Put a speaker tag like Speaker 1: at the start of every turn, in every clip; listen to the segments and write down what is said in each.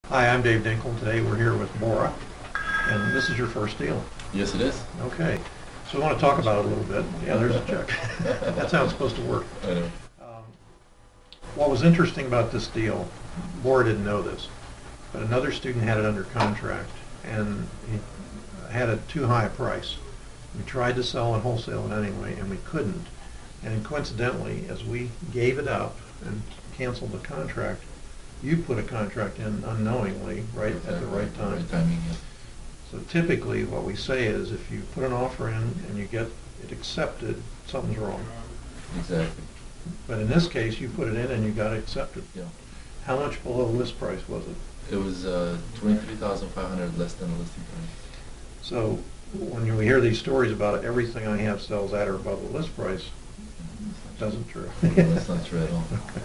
Speaker 1: Hi, I'm Dave Dinkle. Today we're here with Bora, and this is your first deal.
Speaker 2: Yes, it is.
Speaker 1: Okay, so we want to talk about it a little bit. Yeah, there's a check. That's how it's supposed to work.
Speaker 2: I know.
Speaker 1: Um, what was interesting about this deal, Bora didn't know this, but another student had it under contract, and he had it too high a price. We tried to sell and wholesale it anyway, and we couldn't. And coincidentally, as we gave it up and canceled the contract, you put a contract in unknowingly, right, at the right time.
Speaker 2: Right timing, yeah.
Speaker 1: So typically what we say is if you put an offer in and you get it accepted, something's wrong.
Speaker 2: Exactly.
Speaker 1: But in this case, you put it in and you got it accepted.
Speaker 2: Yeah.
Speaker 1: How much below list price was it?
Speaker 2: It was 23,500 less than the listing price.
Speaker 1: So when you hear these stories about everything I have sells at or above the list price, doesn't true.
Speaker 2: That's not true at all.
Speaker 1: Okay.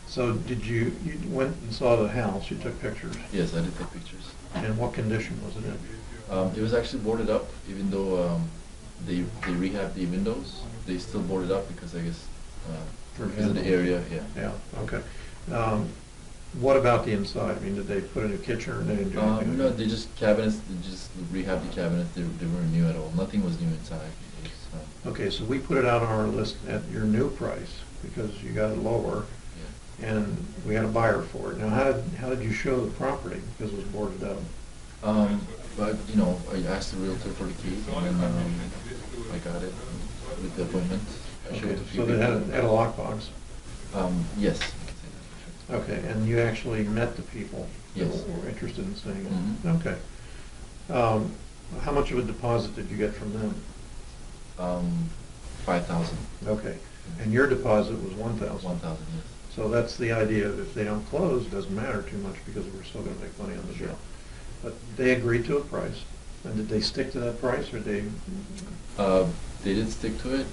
Speaker 1: So you went and saw the house, you took pictures,
Speaker 2: Yes, I did take pictures.
Speaker 1: and what condition was it in?
Speaker 2: It was actually boarded up, even though they rehabbed the windows. They still boarded up because I guess because of the area. Yeah.
Speaker 1: Yeah, okay. What about the inside? I mean, did they put in a kitchen or they didn't do anything?
Speaker 2: No, they just cabinets. They just rehabbed the cabinets. They weren't new at all. Nothing was new inside. It was,
Speaker 1: Okay, so we put it out on our list at your new price because you got it lower,
Speaker 2: yeah.
Speaker 1: and we had a buyer for it. Now, how did you show the property because it was boarded up?
Speaker 2: But I asked the realtor for the key, and then I got it with the appointment. I showed
Speaker 1: Okay,
Speaker 2: it to a few
Speaker 1: so they
Speaker 2: people.
Speaker 1: had a lockbox.
Speaker 2: Yes, I can say that for sure.
Speaker 1: Okay, and you actually met the people that
Speaker 2: Yes.
Speaker 1: were interested in staying in.
Speaker 2: Mhm.
Speaker 1: Okay. How much of a deposit did you get from them?
Speaker 2: 5,000.
Speaker 1: Okay, and your deposit was 1,000.
Speaker 2: 1,000, yes.
Speaker 1: So that's the idea of if they don't close, it doesn't matter too much because we're still going to make money on the
Speaker 2: Sure.
Speaker 1: deal. But they agreed to a price, and did they stick to that price, or they?
Speaker 2: They did stick to it.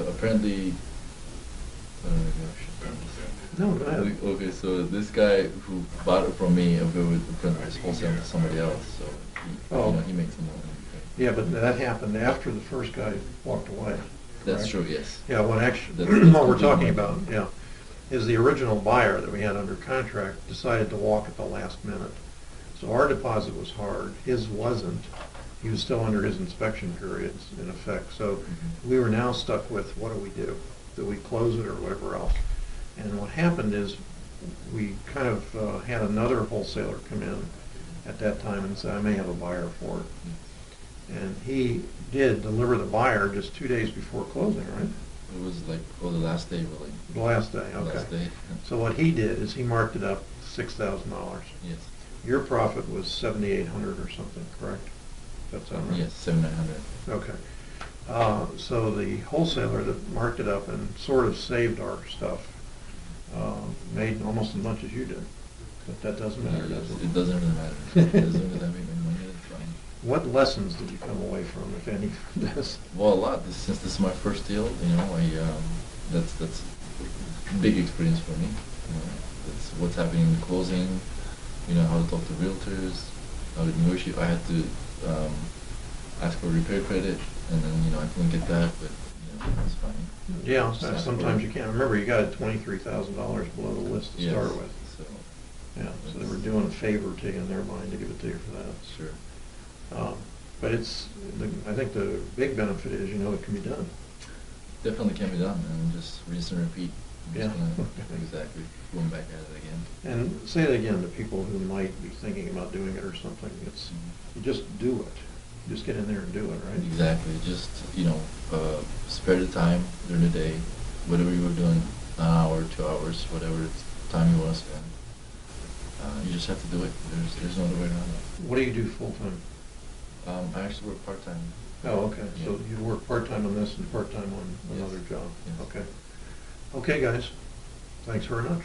Speaker 2: Apparently, oh my gosh.
Speaker 1: No, go ahead.
Speaker 2: Okay, so this guy who bought it from me, apparently was wholesaling to somebody else, so he makes some money.
Speaker 1: Yeah, but that happened after the first guy walked away.
Speaker 2: That's
Speaker 1: correct?
Speaker 2: true, yes.
Speaker 1: Yeah, what actually,
Speaker 2: That's
Speaker 1: what we're
Speaker 2: completely
Speaker 1: talking
Speaker 2: my
Speaker 1: about,
Speaker 2: fault.
Speaker 1: yeah, is the original buyer that we had under contract decided to walk at the last minute. So our deposit was hard, his wasn't. He was still under his inspection periods in effect. So
Speaker 2: Mhm.
Speaker 1: we were now stuck with, what do we do? Do we close it or whatever else? And what happened is we kind of had another wholesaler come in at that time and say, I may have a buyer for it. And he did deliver the buyer just 2 days before closing, right?
Speaker 2: It was like, the last day, really.
Speaker 1: The last day,
Speaker 2: The
Speaker 1: okay.
Speaker 2: last day.
Speaker 1: So what he did is he marked it up $6,000.
Speaker 2: Yes.
Speaker 1: Your profit was 7,800 or something, correct? That's right.
Speaker 2: Yes, 7,900.
Speaker 1: Okay. So the wholesaler that marked it up and sort of saved our stuff made almost as much as you did. But that doesn't matter, does it?
Speaker 2: It doesn't really matter. As long as I make my money, it's fine.
Speaker 1: What lessons did you come away from, if any, from this?
Speaker 2: Well, a lot. Since this is my first deal, that's big experience for me. That's what's happening in the closing. How to talk to realtors, how to negotiate. I had to ask for repair credit, and then I couldn't get that, but that's fine.
Speaker 1: Yeah,
Speaker 2: Just ask
Speaker 1: sometimes
Speaker 2: for
Speaker 1: you
Speaker 2: it.
Speaker 1: can't. Remember, you got it $23,000 below the list to
Speaker 2: Yes,
Speaker 1: start with.
Speaker 2: So
Speaker 1: Yeah, so they were doing a favor to you in their mind to give it to you for that.
Speaker 2: sure.
Speaker 1: But I think the big benefit is, it can be done.
Speaker 2: Definitely can be done, and just rinse and repeat. I'm just
Speaker 1: Yeah.
Speaker 2: gonna exactly going back at it again.
Speaker 1: And say it again to people who might be thinking about doing it or something. You just do it. You just get in there and do it, right?
Speaker 2: Exactly. Just spare the time during the day, whatever you were doing, an hour, 2 hours, whatever time you want to spend. You just have to do it. There's no other way around it.
Speaker 1: What do you do full time?
Speaker 2: I actually work part time.
Speaker 1: Oh, okay. So
Speaker 2: Yeah.
Speaker 1: you work part-time on this and part-time on
Speaker 2: Yes.
Speaker 1: another job.
Speaker 2: Yes.
Speaker 1: Okay. Okay, guys. Thanks very much.